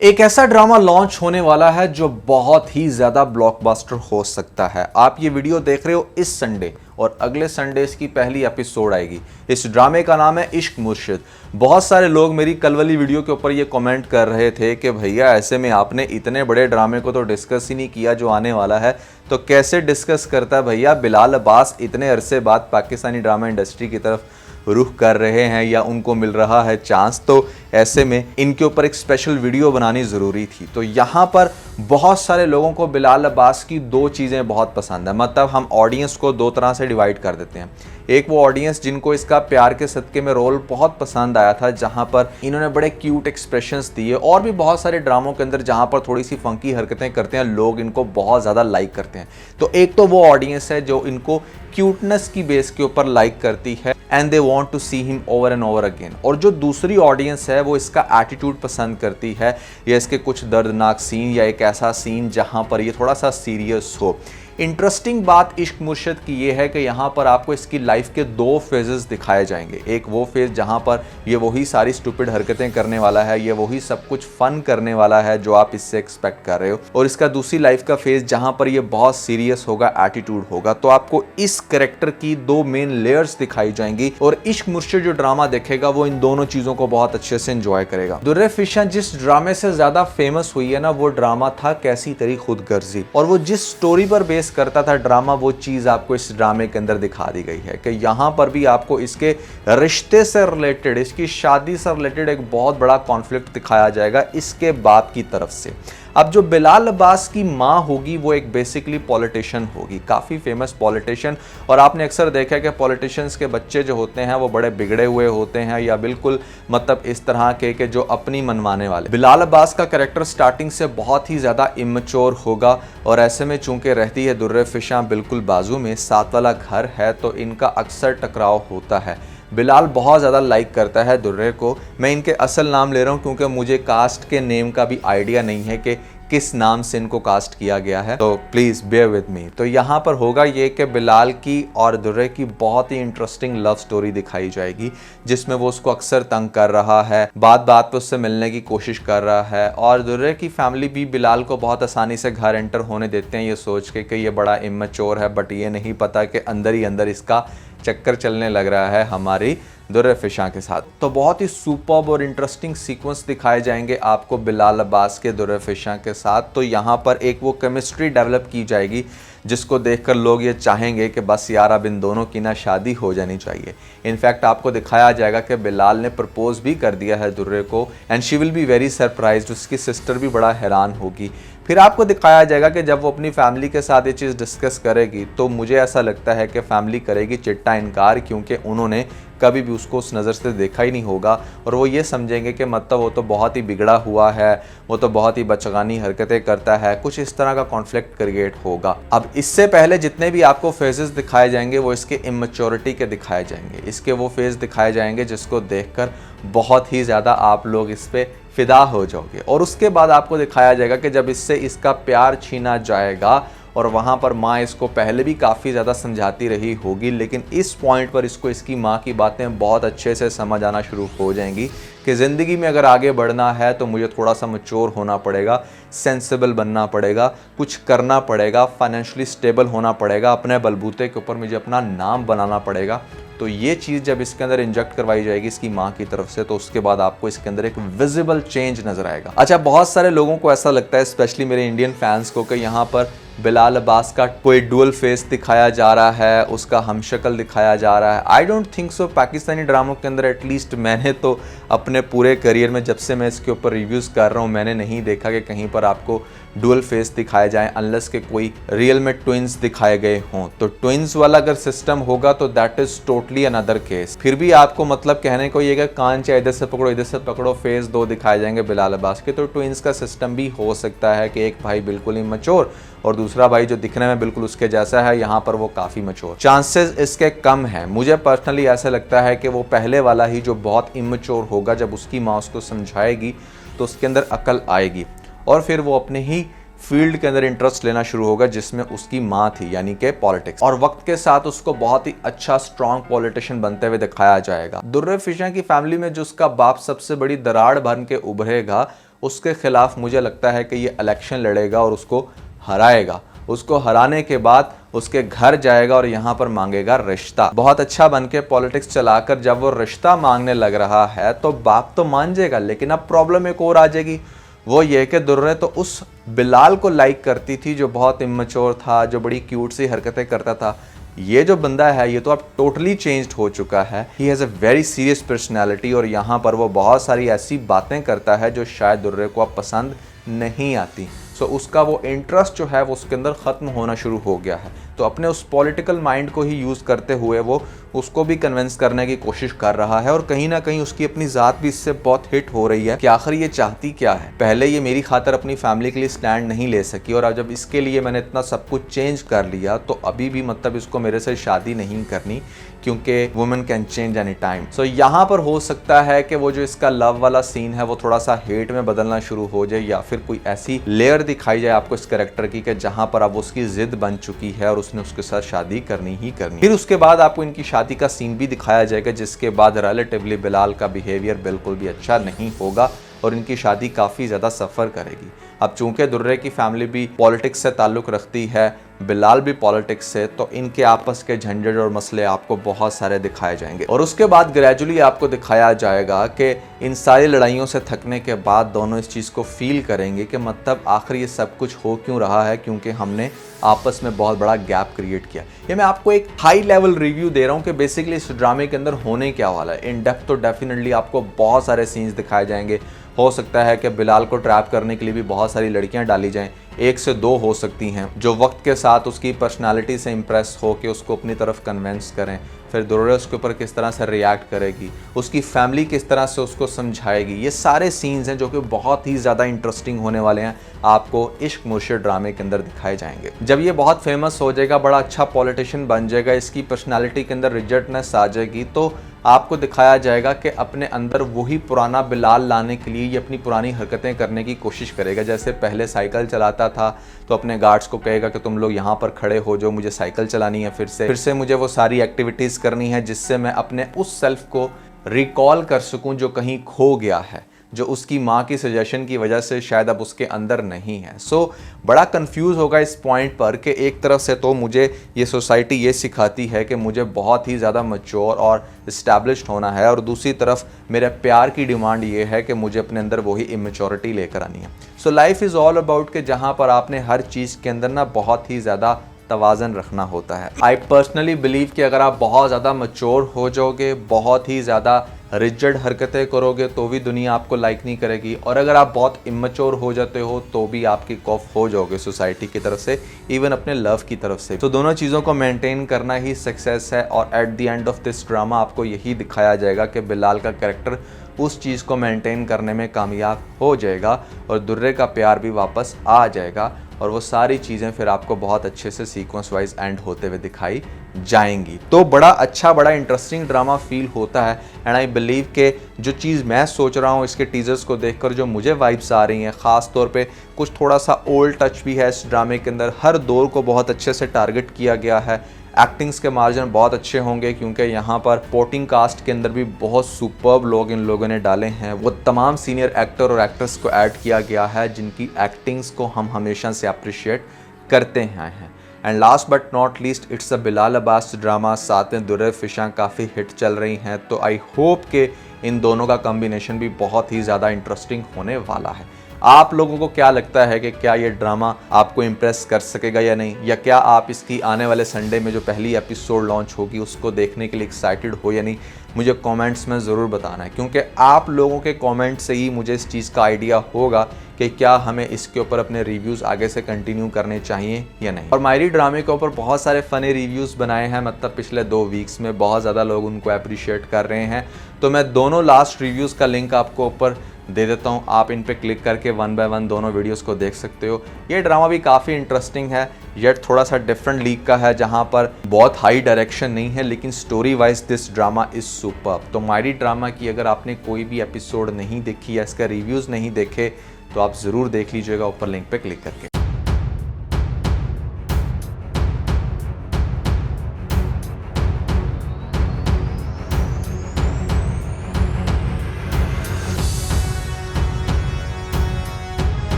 एक ऐसा drama launch होने वाला है जो बहुत ही ज्यादा ब्लॉकबस्टर हो सकता है। आप ये वीडियो देख रहे हो इस संडे और अगले संडे इसकी पहली एपिसोड आएगी। इस ड्रामे का नाम है इश्क मुर्शिद। बहुत सारे लोग मेरी कल वाली वीडियो के ऊपर ये कमेंट कर रहे थे कि भैया ऐसे में आपने इतने बड़े ड्रामे को तो डिस्कस ही नहीं किया जो आने वाला है, तो कैसे डिस्कस करता है भैया। बिलाल अब्बास इतने अरसे बाद पाकिस्तानी ड्रामा इंडस्ट्री की तरफ रुख कर रहे हैं या उनको मिल रहा है चांस, तो ऐसे में इनके ऊपर एक स्पेशल वीडियो बनानी ज़रूरी थी। तो यहाँ पर बहुत सारे लोगों को बिलाल अब्बास की दो चीज़ें बहुत पसंद है। मतलब हम ऑडियंस को दो तरह से डिवाइड कर देते हैं। एक वो ऑडियंस जिनको इसका प्यार के सदके में रोल बहुत पसंद आया था, जहाँ पर इन्होंने बड़े क्यूट एक्सप्रेशंस दिए, और भी बहुत सारे ड्रामों के अंदर जहाँ पर थोड़ी सी फंकी हरकतें करते हैं लोग इनको बहुत ज़्यादा लाइक करते हैं। तो एक तो वो ऑडियंस है जो इनको क्यूटनेस की बेस के ऊपर लाइक करती है and they want to see him over and over again. और जो दूसरी ऑडियंस है वो इसका एटीट्यूड पसंद करती है, या इसके कुछ दर्दनाक सीन या एक ऐसा सीन जहां पर ये थोड़ा सा सीरियस हो। इंटरेस्टिंग बात इश्क मुर्शिद की ये है कि यहाँ पर आपको इसकी लाइफ के दो फेजेस दिखाए जाएंगे। एक वो फेज जहाँ पर ये वही सारी स्टूपिड हरकतें करने वाला है, ये वही सब कुछ फन करने वाला है जो आप इससे एक्सपेक्ट कर रहे हो, और इसका दूसरी लाइफ का फेज जहाँ पर ये बहुत सीरियस होगा, एटीट्यूड होगा। तो आपको इस कैरेक्टर की दो मेन लेयर्स दिखाई जाएंगी, और इश्क मुर्शिद जो ड्रामा देखेगा वो इन दोनों चीजों को बहुत अच्छे से एंजॉय करेगा। दुर्रे फिशा जिस ड्रामे से ज्यादा फेमस हुई है ना, वो ड्रामा था कैसी तेरी खुदगर्जी, और वो जिस स्टोरी पर बेस करता था ड्रामा, वो चीज आपको इस ड्रामे के अंदर दिखा दी गई है कि यहाँ पर भी आपको इसके रिश्ते से रिलेटेड, इसकी शादी से रिलेटेड एक बहुत बड़ा कॉन्फ्लिक्ट दिखाया जाएगा इसके बाप की तरफ से। अब जो बिलाल अब्बास की माँ होगी वो एक बेसिकली पॉलिटिशियन होगी, काफ़ी फेमस पॉलिटिशियन। और आपने अक्सर देखा है कि पॉलिटिशियंस के बच्चे जो होते हैं वो बड़े बिगड़े हुए होते हैं, या बिल्कुल मतलब इस तरह के जो अपनी मनवाने वाले। बिलाल अब्बास का कैरेक्टर स्टार्टिंग से बहुत ही ज़्यादा इमेच्योर होगा, और ऐसे में चूंकि रहती है दुर्रे फिशा बिल्कुल बाजू में, साथ वाला घर है, तो इनका अक्सर टकराव होता है। बिलाल बहुत ज़्यादा लाइक करता है दुर्रे को। मैं इनके असल नाम ले रहा हूँ क्योंकि मुझे कास्ट के नेम का भी आइडिया नहीं है कि किस नाम से इनको कास्ट किया गया है, तो प्लीज़ बेयर विद मी। तो यहाँ पर होगा ये कि बिलाल की और दुर्रे की बहुत ही इंटरेस्टिंग लव स्टोरी दिखाई जाएगी, जिसमें वो उसको अक्सर तंग कर रहा है, बात बात पे उससे मिलने की कोशिश कर रहा है, और दुर्रे की फैमिली भी बिलाल को बहुत आसानी से घर एंटर होने देते हैं ये सोच के कि ये बड़ा इमेच्योर है, बट ये नहीं पता कि अंदर ही अंदर इसका चक्कर चलने लग रहा है हमारी दुर्रे फिशा के साथ। तो बहुत ही सुपर्ब और इंटरेस्टिंग सीक्वेंस दिखाए जाएंगे आपको बिलाल अब्बास के दुर्रे फिशा के साथ। तो यहाँ पर एक वो केमिस्ट्री डेवलप की जाएगी जिसको देखकर लोग ये चाहेंगे कि बस यार अब इन दोनों की ना शादी हो जानी चाहिए। इनफैक्ट आपको दिखाया जाएगा कि बिलाल ने प्रपोज भी कर दिया है दुर्रे को, and she will be very surprised. उसकी सिस्टर भी बड़ा हैरान होगी। फिर आपको दिखाया जाएगा कि जब वो अपनी फैमिली के साथ ये चीज़ डिस्कस करेगी, तो मुझे ऐसा लगता है कि फैमिली करेगी चिट्टा इनकार, क्योंकि उन्होंने कभी भी उसको उस नज़र से देखा ही नहीं होगा, और वो ये समझेंगे कि मतलब वो तो बहुत ही बिगड़ा हुआ है, वो तो बहुत ही बचगानी हरकतें करता है, कुछ इस तरह का कॉन्फ्लिक्ट क्रिएट होगा। अब इससे पहले जितने भी आपको फेजेस दिखाए जाएंगे वो इसके इमेच्योरिटी के दिखाए जाएंगे। इसके वो फेज दिखाए जाएंगे जिसको देखकर बहुत ही ज़्यादा आप लोग इस पर फिदा हो जाओगे। और उसके बाद आपको दिखाया जाएगा कि जब इससे इसका प्यार छीना जाएगा, और वहाँ पर माँ इसको पहले भी काफ़ी ज़्यादा समझाती रही होगी, लेकिन इस पॉइंट पर इसको इसकी माँ की बातें बहुत अच्छे से समझ आना शुरू हो जाएंगी कि ज़िंदगी में अगर आगे बढ़ना है तो मुझे थोड़ा सा मैच्योर होना पड़ेगा, सेंसिबल बनना पड़ेगा, कुछ करना पड़ेगा, फाइनेंशियली स्टेबल होना पड़ेगा, अपने बलबूते के ऊपर मुझे अपना नाम बनाना पड़ेगा। तो ये चीज़ जब इसके अंदर इंजेक्ट करवाई जाएगी इसकी माँ की तरफ से, तो उसके बाद आपको इसके अंदर एक विजिबल चेंज नजर आएगा। अच्छा, बहुत सारे लोगों को ऐसा लगता है, स्पेशली मेरे इंडियन फैंस को, कि यहाँ पर बिलाल अब्बास का कोई डुअल फेस दिखाया जा रहा है, उसका हमशक्ल दिखाया जा रहा है। I don't think so. Pakistani ड्रामों के अंदर एटलीस्ट मैंने तो अपने पूरे करियर में जब से मैं इसके ऊपर रिव्यूज़ कर रहा हूँ, मैंने नहीं देखा कि कहीं पर आपको डुअल फेस दिखाए जाएं, अनलेस के कोई रियल में ट्विंस दिखाए गए हों। तो ट्विंस वाला अगर सिस्टम होगा तो that is totally another case. फिर भी आपको मतलब कहने को ये कि कान चाहे इधर से पकड़ो इधर से पकड़ो, फेस दो दिखाए जाएंगे बिलाल अब्बास के, तो ट्विंस का सिस्टम भी हो सकता है कि एक भाई बिल्कुल ही मैच्योर और दूसरा भाई जो दिखने में बिल्कुल उसके जैसा है, यहाँ पर वो काफ़ी मैच्योर। चांसेस इसके कम है। मुझे पर्सनली ऐसा लगता है कि वो पहले वाला ही जो बहुत इमेच्योर होगा, जब उसकी माँ उसको समझाएगी तो उसके अंदर अकल आएगी, और फिर वो अपने ही फील्ड के अंदर इंटरेस्ट लेना शुरू होगा जिसमें उसकी माँ थी, यानी कि पॉलिटिक्स। और वक्त के साथ उसको बहुत ही अच्छा स्ट्रॉन्ग पॉलिटिशियन बनते हुए दिखाया जाएगा। दुर्रे फिशा की फैमिली में जो उसका बाप सबसे बड़ी दरार बन के उभरेगा, उसके खिलाफ मुझे लगता है कि ये इलेक्शन लड़ेगा और उसको हराएगा। उसको हराने के बाद उसके घर जाएगा और यहाँ पर मांगेगा रिश्ता। बहुत अच्छा बन के पॉलिटिक्स चलाकर जब वो रिश्ता मांगने लग रहा है तो बाप तो मान जाएगा, लेकिन अब प्रॉब्लम एक और आ जाएगी। वो ये कि दुर्रे तो उस बिलाल को लाइक करती थी जो बहुत इमेच्योर था, जो बड़ी क्यूट सी हरकतें करता था। ये जो बंदा है ये तो अब टोटली चेंज्ड हो चुका है। He has a very serious personality और यहाँ पर वो बहुत सारी ऐसी बातें करता है जो शायद दुर्रे को अब पसंद नहीं आती। सो उसका वो इंटरेस्ट जो है वो उसके अंदर ख़त्म होना शुरू हो गया है। तो अपने उस पॉलिटिकल माइंड को ही यूज़ करते हुए वो उसको भी कन्विंस करने की कोशिश कर रहा है और कहीं ना कहीं उसकी अपनी ज़ात भी इससे बहुत हिट हो रही है कि आखिर ये चाहती क्या है। पहले ये मेरी खातर अपनी फैमिली के लिए स्टैंड नहीं ले सकी और अब जब इसके लिए मैंने इतना सब कुछ चेंज कर लिया तो अभी भी मतलब इसको मेरे से शादी नहीं करनी, क्योंकि women can change any time. So यहाँ पर हो सकता है कि वो जो इसका लव वाला सीन है वो थोड़ा सा हेट में बदलना शुरू हो जाए या फिर कोई ऐसी लेयर दिखाई जाए आपको इस कैरेक्टर की कि जहाँ पर अब उसकी जिद बन चुकी है और उसने उसके साथ शादी करनी ही करनी। फिर उसके बाद आपको इनकी शादी का सीन भी दिखाया जाएगा जिसके बाद रिलेटिवली बिलाल का बिहेवियर बिल्कुल भी अच्छा नहीं होगा और इनकी शादी काफ़ी ज़्यादा सफ़र करेगी। अब चूंकि दुर्रे की फैमिली भी पॉलिटिक्स से ताल्लुक़ रखती है, बिलाल भी पॉलिटिक्स से, तो इनके आपस के झंझट और मसले आपको बहुत सारे दिखाए जाएंगे और उसके बाद ग्रेजुअली आपको दिखाया जाएगा कि इन सारी लड़ाइयों से थकने के बाद दोनों इस चीज़ को फील करेंगे कि मतलब आखिर ये सब कुछ हो क्यों रहा है, क्योंकि हमने आपस में बहुत बड़ा गैप क्रिएट किया। ये मैं आपको एक हाई लेवल रिव्यू दे रहा हूँ कि बेसिकली इस ड्रामे के अंदर होने क्या वाला है। इन डेप्थ तो डेफिनेटली आपको बहुत सारे सीन्स दिखाए जाएंगे। हो सकता है कि बिलाल को ट्रैप करने के लिए भी बहुत सारी लड़कियां डाली जाएं, 1 से 2 हो सकती हैं जो वक्त के साथ उसकी पर्सनालिटी से इम्प्रेस हो के उसको अपनी तरफ कन्विंस करें। फिर दुर्रे उसके ऊपर किस तरह से रिएक्ट करेगी, उसकी फैमिली किस तरह से उसको समझाएगी। ये सारे सीन्स हैं जो कि बहुत ही ज़्यादा इंटरेस्टिंग होने वाले हैं, आपको इश्क मुर्शिद ड्रामे के अंदर दिखाए जाएंगे। जब ये बहुत फेमस हो जाएगा, बड़ा अच्छा पॉलिटिशियन बन जाएगा, इसकी पर्सनालिटी के अंदर रिजल्टनेस आ जाएगी, तो आपको दिखाया जाएगा कि अपने अंदर वही पुराना बिलाल लाने के लिए ये अपनी पुरानी हरकतें करने की कोशिश करेगा। जैसे पहले साइकिल चलाता था तो अपने गार्ड्स को कहेगा कि तुम लोग यहाँ पर खड़े हो जाओ, मुझे साइकिल चलानी है, फिर से मुझे वो सारी एक्टिविटीज़ करनी है जिससे मैं अपने उस सेल्फ को रिकॉल कर सकूँ जो कहीं खो गया है, जो उसकी माँ की सजेशन की वजह से शायद अब उसके अंदर नहीं है। सो बड़ा कंफ्यूज होगा इस पॉइंट पर कि एक तरफ से तो मुझे ये सोसाइटी ये सिखाती है कि मुझे बहुत ही ज़्यादा मैच्योर और इस्टेब्लिश्ड होना है और दूसरी तरफ मेरे प्यार की डिमांड ये है कि मुझे अपने अंदर वही इमेच्योरिटी लेकर आनी है। So life is all about कि जहाँ पर आपने हर चीज़ के अंदर ना बहुत ही ज़्यादा तवाज़न रखना होता है। आई पर्सनली बिलीव कि अगर आप बहुत ज़्यादा मैच्योर हो जाओगे, बहुत ही ज़्यादा रिजिड हरकतें करोगे तो भी दुनिया आपको लाइक नहीं करेगी, और अगर आप बहुत इमेच्योर हो जाते हो तो भी आपकी कॉफ हो जाओगे सोसाइटी की तरफ से, इवन अपने लव की तरफ से। तो दोनों चीज़ों को मेंटेन करना ही सक्सेस है और at the end of this drama आपको यही दिखाया जाएगा कि बिलाल का कैरेक्टर उस चीज़ को मेंटेन करने में कामयाब हो जाएगा और दुर्रे का प्यार भी वापस आ जाएगा और वो सारी चीज़ें फिर आपको बहुत अच्छे से सीक्वेंस वाइज एंड होते हुए दिखाई जाएंगी। तो बड़ा अच्छा, बड़ा इंटरेस्टिंग ड्रामा फील होता है एंड आई बिलीव कि जो चीज़ मैं सोच रहा हूँ इसके टीजर्स को देखकर जो मुझे वाइब्स आ रही हैं, ख़ास तौर पे कुछ थोड़ा सा ओल्ड टच भी है इस ड्रामे के अंदर। हर दौर को बहुत अच्छे से टारगेट किया गया है। एक्टिंग्स के मार्जिन बहुत अच्छे होंगे क्योंकि यहाँ पर पोर्टिंग कास्ट के अंदर भी बहुत सुपर्ब लोग इन लोगों ने डाले हैं। वो तमाम सीनियर एक्टर और एक्ट्रेस को ऐड किया गया है जिनकी एक्टिंग्स को हम हमेशा से अप्रिशिएट करते हैं। And last but not least, it's a Bilal Abbas drama, साथ में दुर्रे फिशा काफ़ी हिट चल रही हैं, तो आई होप कि इन दोनों का कॉम्बिनेशन भी बहुत ही ज़्यादा इंटरेस्टिंग होने वाला है। आप लोगों को क्या लगता है कि क्या ये ड्रामा आपको इम्प्रेस कर सकेगा या नहीं, या क्या आप इसकी आने वाले संडे में जो पहली एपिसोड लॉन्च होगी उसको देखने के लिए एक्साइटेड हो या नहीं, मुझे कमेंट्स में ज़रूर बताना है, क्योंकि आप लोगों के कमेंट से ही मुझे इस चीज़ का आइडिया होगा कि क्या हमें इसके ऊपर अपने रिव्यूज़ आगे से कंटिन्यू करने चाहिए या नहीं। और मायरी ड्रामे के ऊपर बहुत सारे फ़नी रिव्यूज़ बनाए हैं, मतलब पिछले 2 वीक्स में बहुत ज़्यादा लोग उनको अप्रिशिएट कर रहे हैं, तो मैं दोनों लास्ट रिव्यूज़ का लिंक आपको ऊपर दे देता हूँ। आप इन पे क्लिक करके 1 बाय 1 दोनों वीडियोस को देख सकते हो। ये ड्रामा भी काफ़ी इंटरेस्टिंग है, येट थोड़ा सा डिफरेंट लीग का है जहाँ पर बहुत हाई डायरेक्शन नहीं है, लेकिन story wise this drama is superb. तो मायरी ड्रामा की अगर आपने कोई भी एपिसोड नहीं देखी या इसका रिव्यूज़ नहीं देखे तो आप ज़रूर देख लीजिएगा ऊपर लिंक पे क्लिक करके।